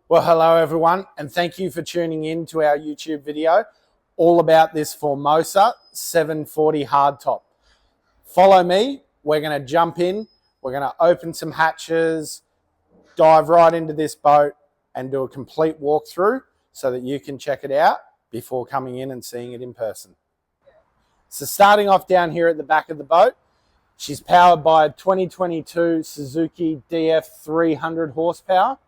Well, hello everyone, and thank you for tuning in to our YouTube video all about this Formosa 740 hardtop. Follow me, we're going to jump in, we're going to open some hatches, dive right into this boat and do a complete walkthrough so that you can check it out before coming in and seeing it in person. So starting off down here at the back of the boat, she's powered by a 2022 Suzuki DF 300 horsepower.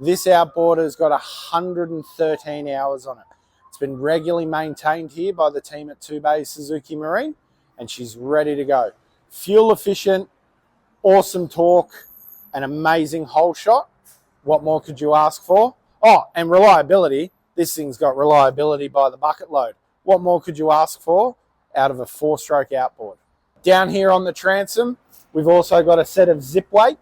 This outboarder has got 113 hours on it. It's been regularly maintained here by the team at Two Bays Suzuki Marine, and she's ready to go. Fuel efficient, awesome torque, an amazing hole shot. What more could you ask for? Oh, and reliability. This thing's got reliability by the bucket load. What more could you ask for out of a 4-stroke outboard? Down here on the transom, we've also got a set of zip weight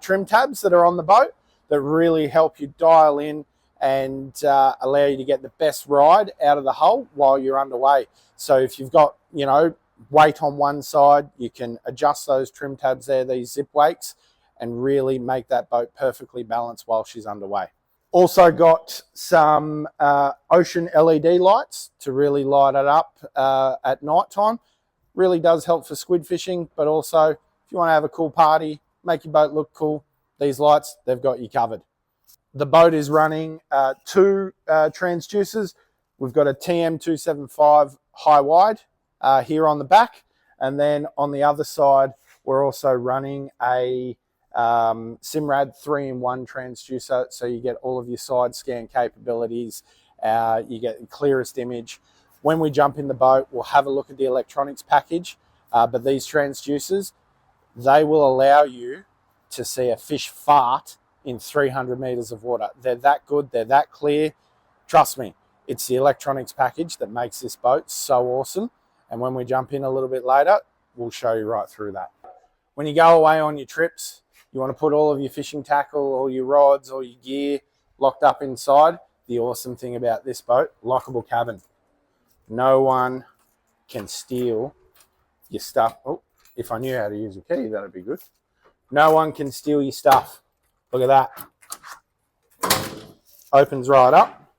trim tabs that are on the boat that really help you dial in and allow you to get the best ride out of the hull while you're underway. So if you've got, weight on one side, you can adjust those trim tabs there, these zip weights, and really make that boat perfectly balanced while she's underway. Also got some ocean LED lights to really light it up at night time. Really does help for squid fishing, but also if you want to have a cool party, make your boat look cool, these lights, they've got you covered. The boat is running two transducers. We've got a TM275 high wide here on the back, and then on the other side we're also running a Simrad 3-in-1 transducer, so you get all of your side scan capabilities, you get the clearest image. When we jump in the boat, we'll have a look at the electronics package, but these transducers, they will allow you to see a fish fart in 300 meters of water. They're that good, they're that clear. Trust me, it's the electronics package that makes this boat so awesome. And when we jump in a little bit later, we'll show you right through that. When you go away on your trips, you want to put all of your fishing tackle, all your rods, all your gear locked up inside. The awesome thing about this boat, lockable cabin. No one can steal your stuff. Oh, if I knew how to use a key, that'd be good. No one can steal your stuff. Look at that. Opens right up.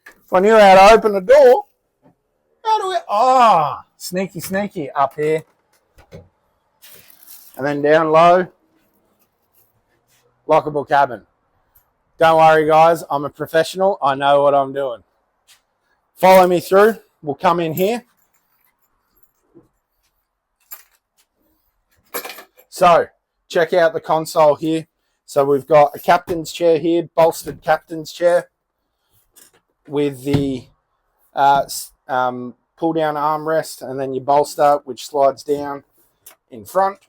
If I knew how to open the door, how do we... Oh, sneaky up here. And then down low, lockable cabin. Don't worry, guys. I'm a professional. I know what I'm doing. Follow me through. We'll come in here. So check out the console here. So we've got a captain's chair here, bolstered captain's chair with the pull down armrest, and then your bolster which slides down in front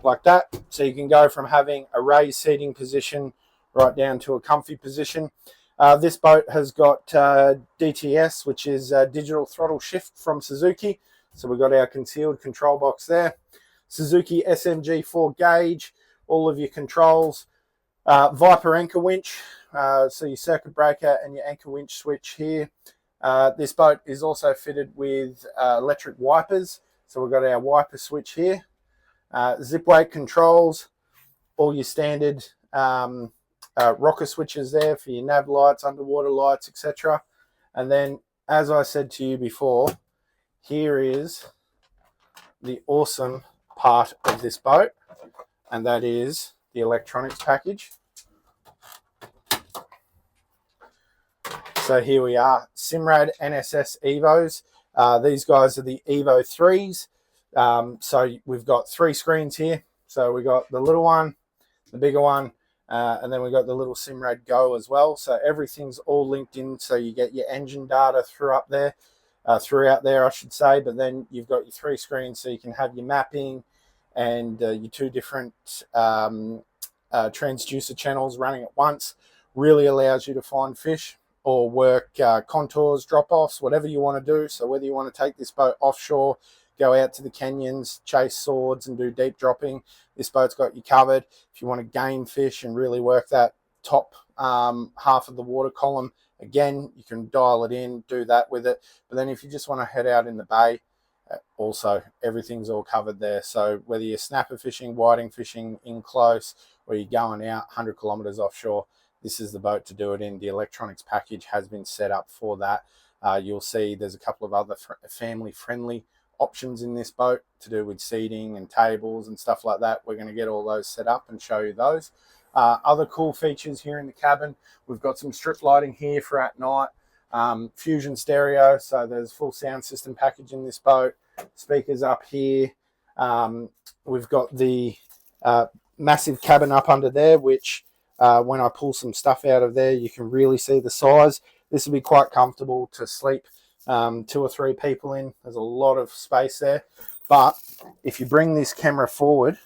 like that. So you can go from having a raised seating position right down to a comfy position. This boat has got DTS, which is digital throttle shift from Suzuki. So we've got our concealed control box there. Suzuki SMG 4 gauge, all of your controls. Viper anchor winch, so your circuit breaker and your anchor winch switch here. This boat is also fitted with electric wipers. So we've got our wiper switch here. Zip weight controls, all your standard rocker switches there for your nav lights, underwater lights, etc. And then, as I said to you before, here is the awesome part of this boat, and that is the electronics package. So here we are, Simrad NSS Evos. These guys are the Evo 3s. So we've got 3 screens here. So we got the little one, the bigger one, and then we got the little Simrad Go as well. So everything's all linked in, so you get your engine data throughout there, I should say. But then you've got your 3 screens, so you can have your mapping and your 2 different transducer channels running at once. Really allows you to find fish or work contours, drop-offs, whatever you want to do. So whether you want to take this boat offshore, go out to the canyons, chase swords and do deep dropping, this boat's got you covered. If you want to game fish and really work that top half of the water column, again, you can dial it in, do that with it. But then if you just want to head out in the bay Also, everything's all covered there. So whether you're snapper fishing, whiting fishing, in close, or you're going out 100 kilometers offshore, this is the boat to do it in. The electronics package has been set up for that. You'll see there's a couple of other family-friendly options in this boat to do with seating and tables and stuff like that. We're going to get all those set up and show you those. Other cool features here in the cabin, we've got some strip lighting here for at night. Fusion stereo, so there's full sound system package in this boat. Speakers up here. We've got the massive cabin up under there, which when I pull some stuff out of there, you can really see the size. This will be quite comfortable to sleep 2 or 3 people in. There's a lot of space there. But if you bring this camera forward,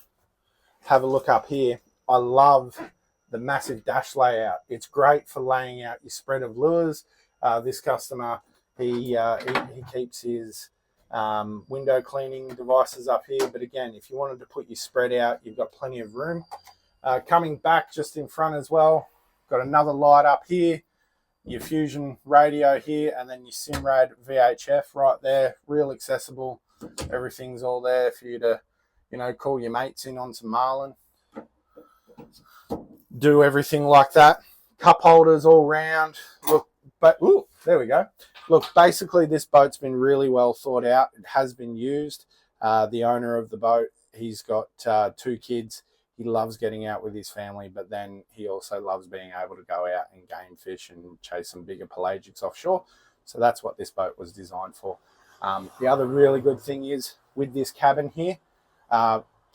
have a look up here. I love the massive dash layout. It's great for laying out your spread of lures. This customer, he keeps his window cleaning devices up here. But again, if you wanted to put your spread out, you've got plenty of room. Coming back just in front as well, got another light up here, your Fusion radio here, and then your Simrad VHF right there. Real accessible. Everything's all there for you to, call your mates in on some marlin. Do everything like that. Cup holders all round. Look, there we go. Look, basically this boat's been really well thought out. It has been used. The owner of the boat, he's got 2 kids. He loves getting out with his family, but then he also loves being able to go out and game fish and chase some bigger pelagics offshore. So that's what this boat was designed for. The other really good thing is with this cabin here,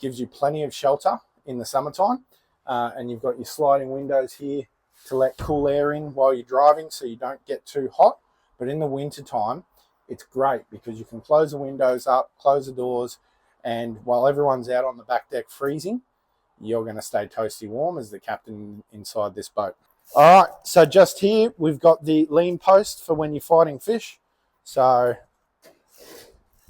gives you plenty of shelter in the summertime. And you've got your sliding windows here to let cool air in while you're driving so you don't get too hot. But in the winter time, it's great because you can close the windows up, close the doors, and while everyone's out on the back deck freezing, you're going to stay toasty warm as the captain inside this boat. All right, so just here, we've got the lean post for when you're fighting fish. So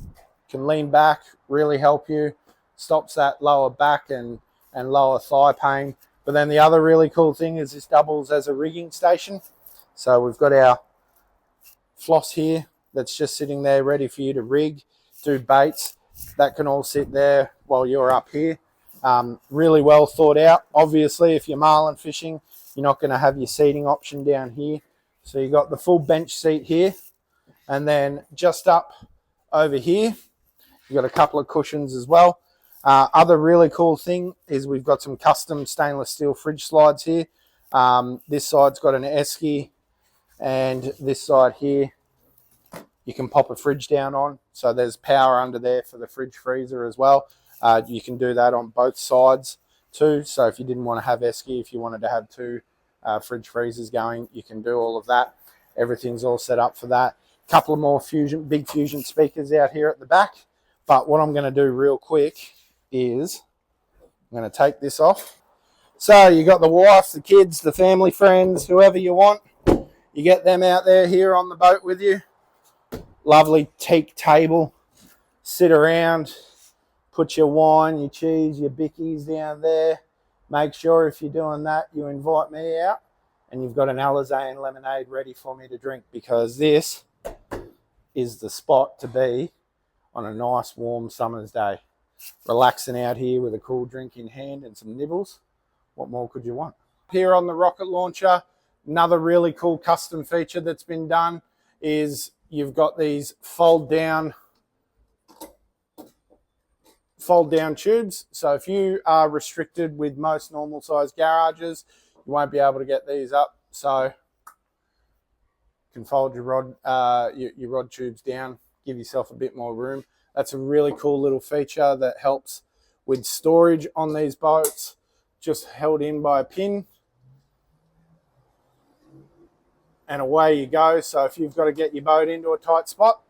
you can lean back, really help you, stops that lower back and lower thigh pain. But then the other really cool thing is this doubles as a rigging station. So we've got our floss here that's just sitting there ready for you to rig, do baits. That can all sit there while you're up here. Really well thought out. Obviously, if you're marlin fishing, you're not going to have your seating option down here. So you've got the full bench seat here. And then just up over here, you've got a couple of cushions as well. Other really cool thing is we've got some custom stainless steel fridge slides here. This side's got an esky, and this side here you can pop a fridge down on. So there's power under there for the fridge freezer as well. You can do that on both sides too. So if you didn't want to have esky, if you wanted to have 2 fridge freezers going, you can do all of that. Everything's all set up for that. Couple of more big Fusion speakers out here at the back. But what I'm going to do real quick is I'm going to take this off. So you got the wife, the kids, the family, friends, whoever you want. You get them out there here on the boat with you. Lovely teak table. Sit around, put your wine, your cheese, your bickies down there. Make sure if you're doing that, you invite me out. And you've got an Alizé and lemonade ready for me to drink, because this is the spot to be on a nice warm summer's day. Relaxing out here with a cool drink in hand and some nibbles. What more could you want? Here on the rocket launcher, another really cool custom feature that's been done is you've got these fold down tubes. So if you are restricted with most normal size garages, you won't be able to get these up. So you can fold your rod tubes down, give yourself a bit more room. That's a really cool little feature that helps with storage on these boats, just held in by a pin. And away you go. So if you've got to get your boat into a tight spot,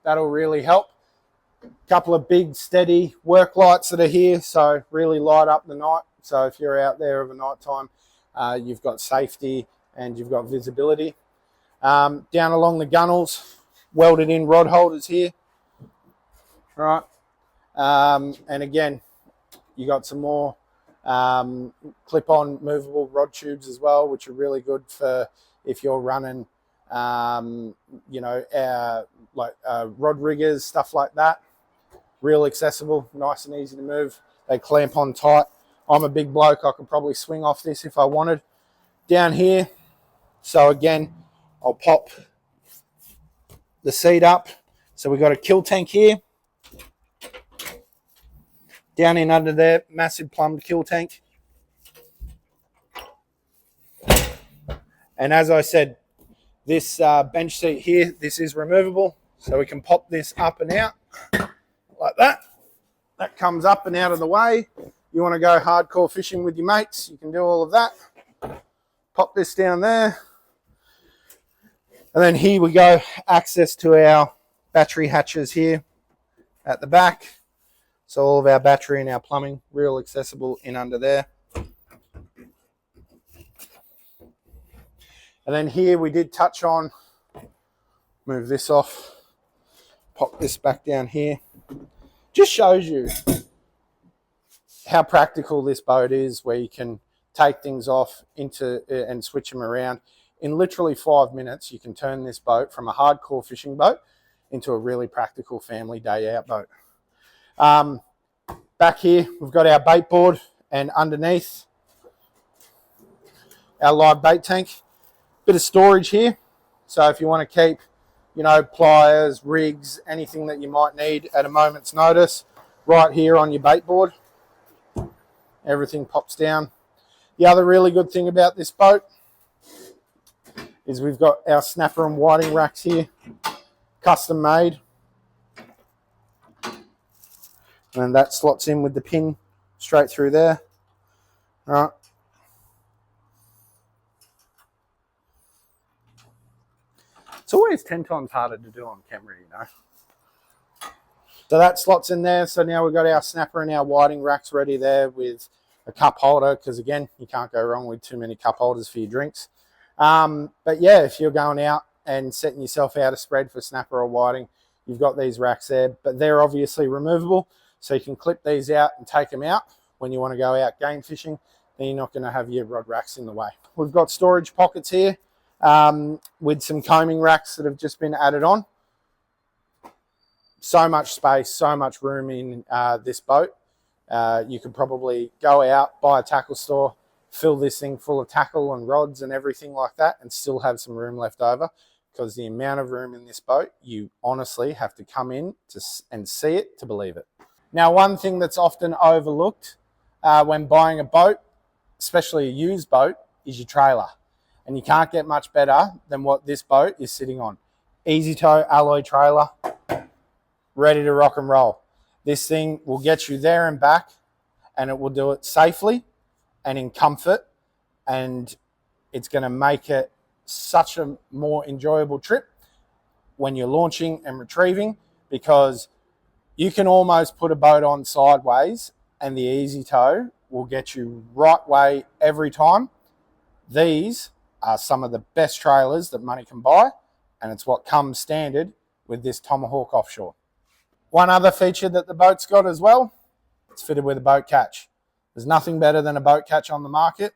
that'll really help. Couple of big steady work lights that are here, so really light up the night. So if you're out there over night time, you've got safety and you've got visibility. Down along the gunnels, welded in rod holders here. Right, and again, you got some more clip-on movable rod tubes as well, which are really good for if you're running you know, like rod riggers, stuff like that. Real accessible, nice and easy to move. They clamp on tight. I'm a big bloke, I could probably swing off this if I wanted. Down here, so again, I'll pop the seat up. So we've got a kill tank here. Down in under there, massive plumbed kill tank. And as I said, this bench seat here, this is removable. So we can pop this up and out like that. That comes up and out of the way. You want to go hardcore fishing with your mates, you can do all of that. Pop this down there. And then here we go, access to our battery hatches here at the back. So all of our battery and our plumbing, real accessible in under there. And then here we did touch on, move this off, pop this back down here. Just shows you how practical this boat is, where you can take things off into and switch them around. In literally 5 minutes, you can turn this boat from a hardcore fishing boat into a really practical family day out boat. Back here, we've got our bait board, and underneath our live bait tank. Bit of storage here. So if you want to keep, you know, pliers, rigs, anything that you might need at a moment's notice, right here on your bait board, everything pops down. The other really good thing about this boat is we've got our snapper and whiting racks here, custom made. And that slots in with the pin straight through there. All right. It's always 10 times harder to do on camera, you know. So that slots in there. So now we've got our snapper and our whiting racks ready there with a cup holder, because again, you can't go wrong with too many cup holders for your drinks. But yeah, if you're going out and setting yourself out a spread for snapper or whiting, you've got these racks there, but they're obviously removable. So you can clip these out and take them out when you want to go out game fishing. Then you're not going to have your rod racks in the way. We've got storage pockets here with some combing racks that have just been added on. So much space, so much room in this boat. You could probably go out, buy a tackle store, fill this thing full of tackle and rods and everything like that, and still have some room left over, because the amount of room in this boat, you honestly have to come in and see it to believe it. Now, one thing that's often overlooked when buying a boat, especially a used boat, is your trailer. And you can't get much better than what this boat is sitting on. Easy tow alloy trailer, ready to rock and roll. This thing will get you there and back, and it will do it safely and in comfort, and it's going to make it such a more enjoyable trip when you're launching and retrieving, because you can almost put a boat on sideways and the easy tow will get you right way every time. These are some of the best trailers that money can buy, and it's what comes standard with this Tomahawk Offshore. One other feature that the boat's got as well, it's fitted with a boat catch. There's nothing better than a boat catch on the market.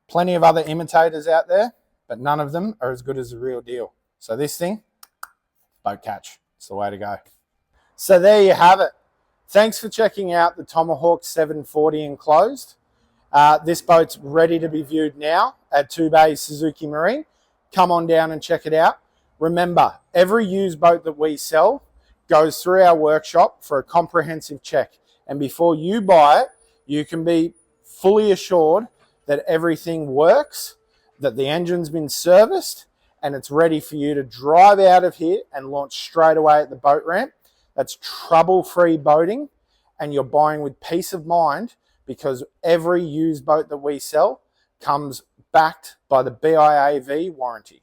Plenty of other imitators out there, but none of them are as good as the real deal. So this thing, boat catch, it's the way to go. So there you have it. Thanks for checking out the Tomahawk 740 Enclosed. This boat's ready to be viewed now at Two Bays Suzuki Marine. Come on down and check it out. Remember, every used boat that we sell goes through our workshop for a comprehensive check. And before you buy it, you can be fully assured that everything works, that the engine's been serviced, and it's ready for you to drive out of here and launch straight away at the boat ramp. That's trouble-free boating, and you're buying with peace of mind, because every used boat that we sell comes backed by the BIAV warranty.